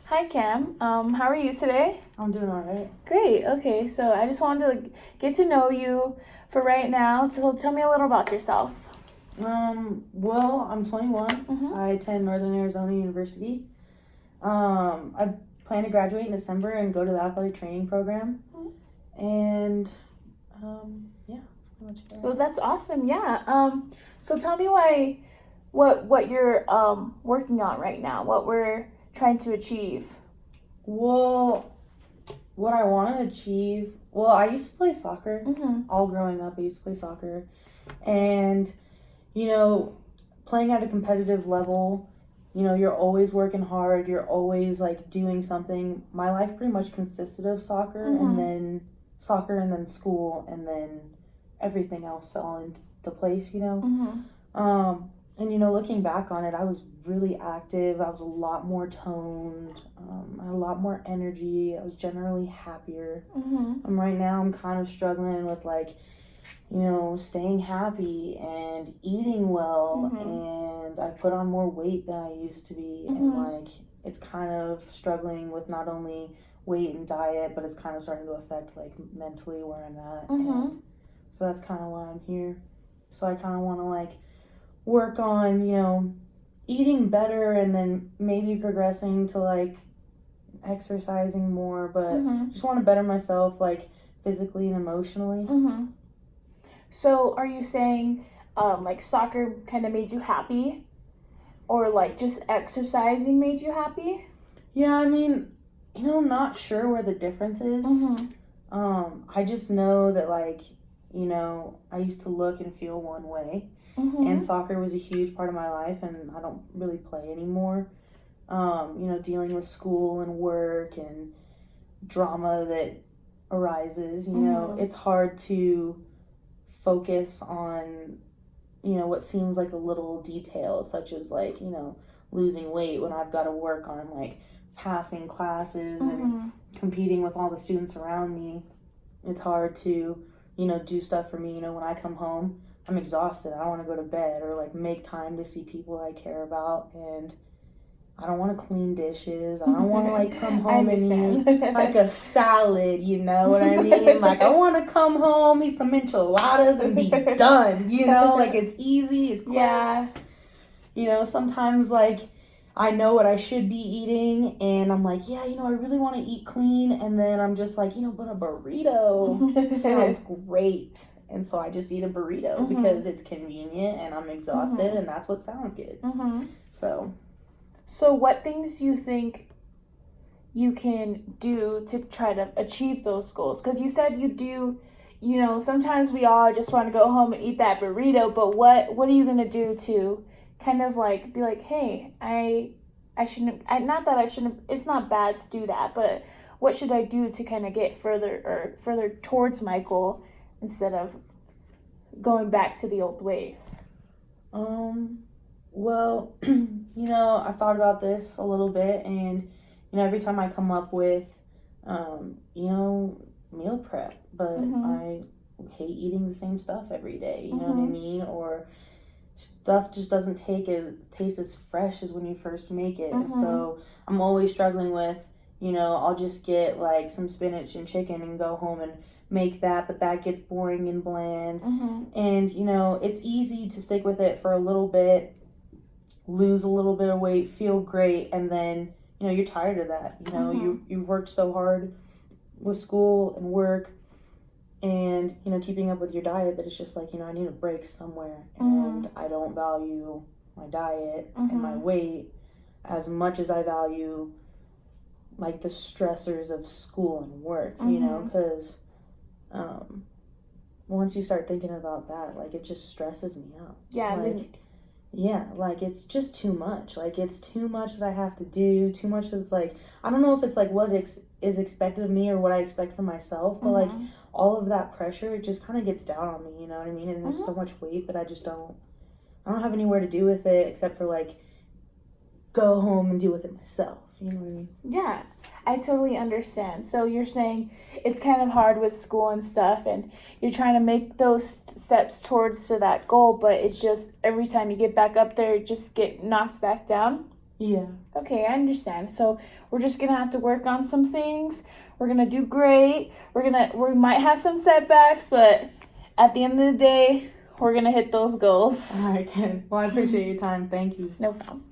Hi, Cam. How are you today? I'm doing all right. Great. Okay, so I just wanted to get to know you for right now. So tell me a little about yourself. Well, I'm 21. Mhm. I attend Northern Arizona University. I plan to graduate in December and go to the athletic training program. And, yeah, that's pretty much it. Well, that's awesome. Yeah. So tell me what you're working on right now. What we're trying to achieve. Well, what I want to achieve, well, I used to play soccer. Mhm. All growing up, I used to play soccer. And, playing at a competitive level, you're always working hard. You're always like doing something. My life pretty much consisted of soccer and then school and then everything else fell into place, Mhm. And looking back on it, I was really active. I was a lot more toned. I had a lot more energy. I was generally happier. Mhm. Right now, I'm kind of struggling with staying happy and eating well, and I put on more weight than I used to be, and it's kind of struggling with not only weight and diet, but it's kind of starting to affect mentally where I'm at, and so that's kind of why I'm here. So I kind of want to work on eating better, and then maybe progressing to exercising more, but just want to better myself physically and emotionally. Mhm. So are you saying soccer kind of made you happy, or just exercising made you happy? Yeah, I mean, I'm not sure where the difference is. I just know that I used to look and feel one way, and soccer was a huge part of my life, and I don't really play anymore. Dealing with school and work and drama that arises, it's hard to focus on what seems like a little detail, such as losing weight, when I've got to work on passing classes and competing with all the students around me. It's hard to do stuff for me. When I come home, I'm exhausted. I want to go to bed or make time to see people I care about, and I don't want to clean dishes. I don't want to come home and eat a salad, you know what I mean? I want to come home, eat some enchiladas and be done, it's easy, it's quick. Yeah. Sometimes I know what I should be eating, and I'm yeah, I really want to eat clean, and then I'm just but a burrito sounds great. And so I just eat a burrito because it's convenient and I'm exhausted, and that's what sounds good. So what things do you think you can do to try to achieve those goals? Because you said you do, sometimes we all just want to go home and eat that burrito, but what are you going to do to kind of be hey, I shouldn't, not that I shouldn't, it's not bad to do that, but what should I do to kind of get further towards my goal instead of going back to the old ways? Well, I've thought about this a little bit, and, every time I come up with, meal prep, but I hate eating the same stuff every day, you know what I mean? Or stuff just doesn't taste as fresh as when you first make it. So I'm always struggling with, I'll just get some spinach and chicken and go home and make that, but that gets boring and bland. And it's easy to stick with it for a little bit, lose a little bit of weight, feel great, and then you're tired of that. You've worked so hard with school and work and keeping up with your diet that it's just I need a break somewhere. And I don't value my diet and my weight as much as I value the stressors of school and work, because once you start thinking about that, it just stresses me out. It's just too much. It's too much that I have to do, too much that's I don't know if it's what is expected of me or what I expect from myself, but all of that pressure, it just kind of gets down on me, you know what I mean? And there's so much weight that I don't have anywhere to do with it except for go home and deal with it myself, you know what I mean? Yeah, I totally understand. So you're saying it's kind of hard with school and stuff, and you're trying to make those steps towards to that goal, but it's just every time you get back up there, you just get knocked back down? Yeah. Okay, I understand. So we're just gonna have to work on some things. We're gonna do great. We might have some setbacks, but at the end of the day, we're gonna hit those goals. All right, Ken. Well, I appreciate your time. Thank you. No problem.